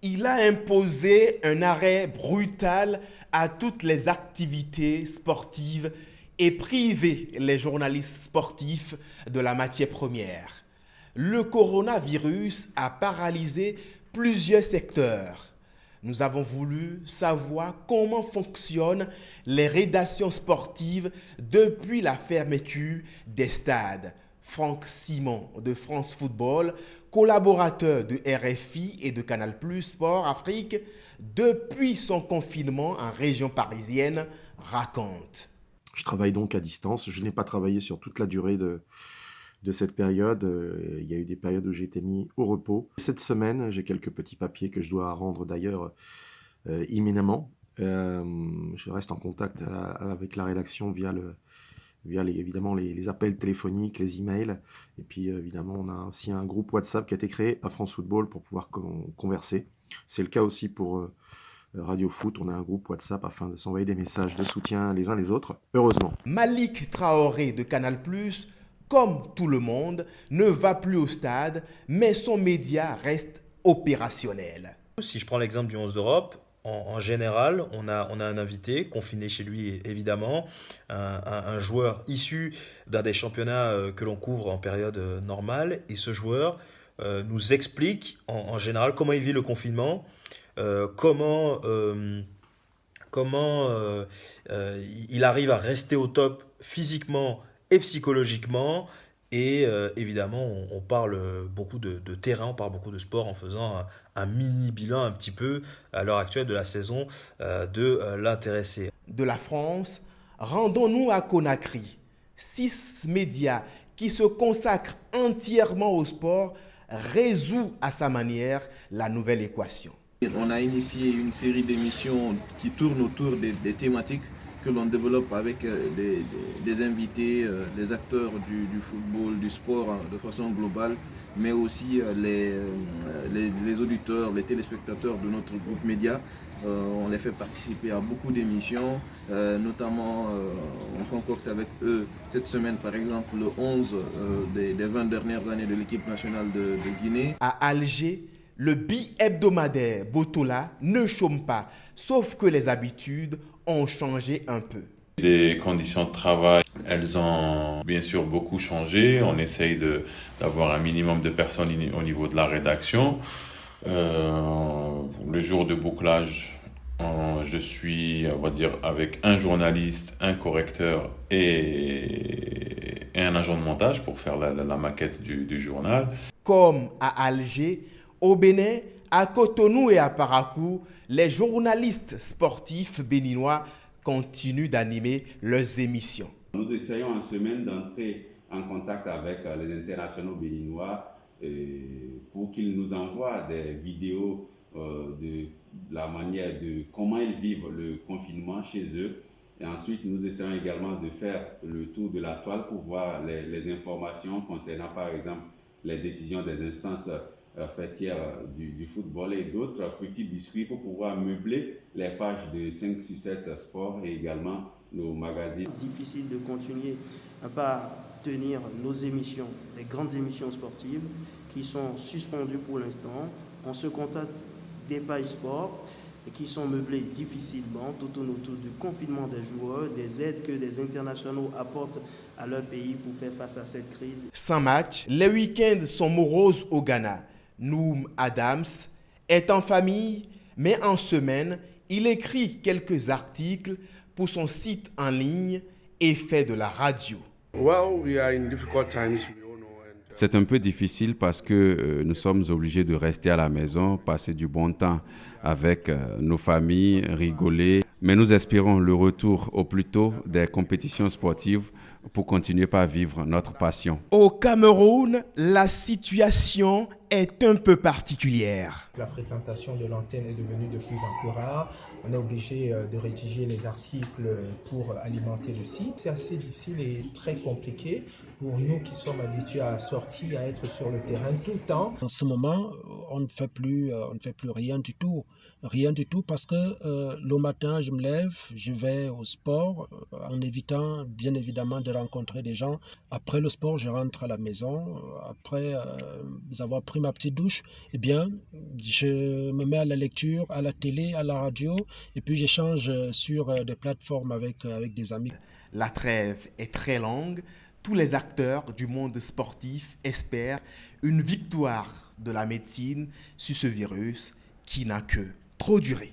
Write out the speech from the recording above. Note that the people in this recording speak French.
il a imposé un arrêt brutal à toutes les activités sportives et privé les journalistes sportifs de la matière première. Le coronavirus a paralysé plusieurs secteurs. Nous avons voulu savoir comment fonctionnent les rédactions sportives depuis la fermeture des stades. Franck Simon de France Football, collaborateur de RFI et de Canal+ Sport Afrique, depuis son confinement en région parisienne, raconte. Je travaille donc à distance. Je n'ai pas travaillé sur toute la durée de cette période. Il y a eu des périodes où j'ai été mis au repos. Cette semaine, j'ai quelques petits papiers que je dois rendre d'ailleurs imminemment. Je reste en contact avec la rédaction évidemment les appels téléphoniques, les emails. Et puis évidemment, on a aussi un groupe WhatsApp qui a été créé à France Football pour pouvoir converser. C'est le cas aussi pour Radio Foot. On a un groupe WhatsApp afin de s'envoyer des messages de soutien les uns les autres, heureusement. Malik Traoré de Canal+, comme tout le monde, ne va plus au stade, mais son média reste opérationnel. Si je prends l'exemple du 11 d'Europe, en général, on a un invité, confiné chez lui évidemment, un joueur issu d'un des championnats que l'on couvre en période normale. Et ce joueur nous explique en général comment il vit le confinement, comment il arrive à rester au top physiquement et psychologiquement. Et évidemment, on parle beaucoup de terrain, on parle beaucoup de sport en faisant un mini bilan un petit peu à l'heure actuelle de la saison de l'intéressé. De la France, rendons-nous à Conakry. 6 médias qui se consacrent entièrement au sport résout à sa manière la nouvelle équation. On a initié une série d'émissions qui tournent autour des thématiques que l'on développe avec des invités, des acteurs du football, du sport de façon globale, mais aussi les auditeurs, les téléspectateurs de notre groupe média. On les fait participer à beaucoup d'émissions, notamment on concocte avec eux cette semaine par exemple le 11 des 20 dernières années de l'équipe nationale de Guinée. À Alger, le bi-hebdomadaire Botola ne chôme pas, sauf que les habitudes ont changé un peu. Les conditions de travail, elles ont bien sûr beaucoup changé. On essaye d'avoir un minimum de personnes au niveau de la rédaction. Le jour de bouclage, je suis, on va dire, avec un journaliste, un correcteur et un agent de montage pour faire la maquette du journal. Comme à Alger, au Bénin, à Cotonou et à Parakou, les journalistes sportifs béninois continuent d'animer leurs émissions. Nous essayons en semaine d'entrer en contact avec les internationaux béninois pour qu'ils nous envoient des vidéos de la manière de comment ils vivent le confinement chez eux. Et ensuite, nous essayons également de faire le tour de la toile pour voir les informations concernant, par exemple, les décisions des instances fêtières du football et d'autres petits biscuits pour pouvoir meubler les pages de 5 sur 7 sports et également nos magazines. Difficile de continuer à pas tenir nos émissions, les grandes émissions sportives qui sont suspendues pour l'instant. On se contente des pages sport et qui sont meublées difficilement tout autour du confinement des joueurs, des aides que des internationaux apportent à leur pays pour faire face à cette crise. Sans match, les week-ends sont moroses au Ghana. Noum Adams est en famille, mais en semaine, il écrit quelques articles pour son site en ligne et fait de la radio. C'est un peu difficile parce que nous sommes obligés de rester à la maison, passer du bon temps avec nos familles, rigoler. Mais nous espérons le retour au plus tôt des compétitions sportives pour continuer à vivre notre passion. Au Cameroun, la situation est un peu particulière. La fréquentation de l'antenne est devenue de plus en plus rare. On est obligé de rédiger les articles pour alimenter le site. C'est assez difficile et très compliqué pour nous qui sommes habitués à sortir, à être sur le terrain tout le temps. En ce moment, on ne fait plus rien du tout. Rien du tout parce que le matin, je me lève, je vais au sport en évitant bien évidemment de de rencontrer des gens. Après le sport, je rentre à la maison. Après avoir pris ma petite douche, eh bien, je me mets à la lecture, à la télé, à la radio, et puis j'échange sur des plateformes avec des amis. La trêve est très longue. Tous les acteurs du monde sportif espèrent une victoire de la médecine sur ce virus qui n'a que trop duré.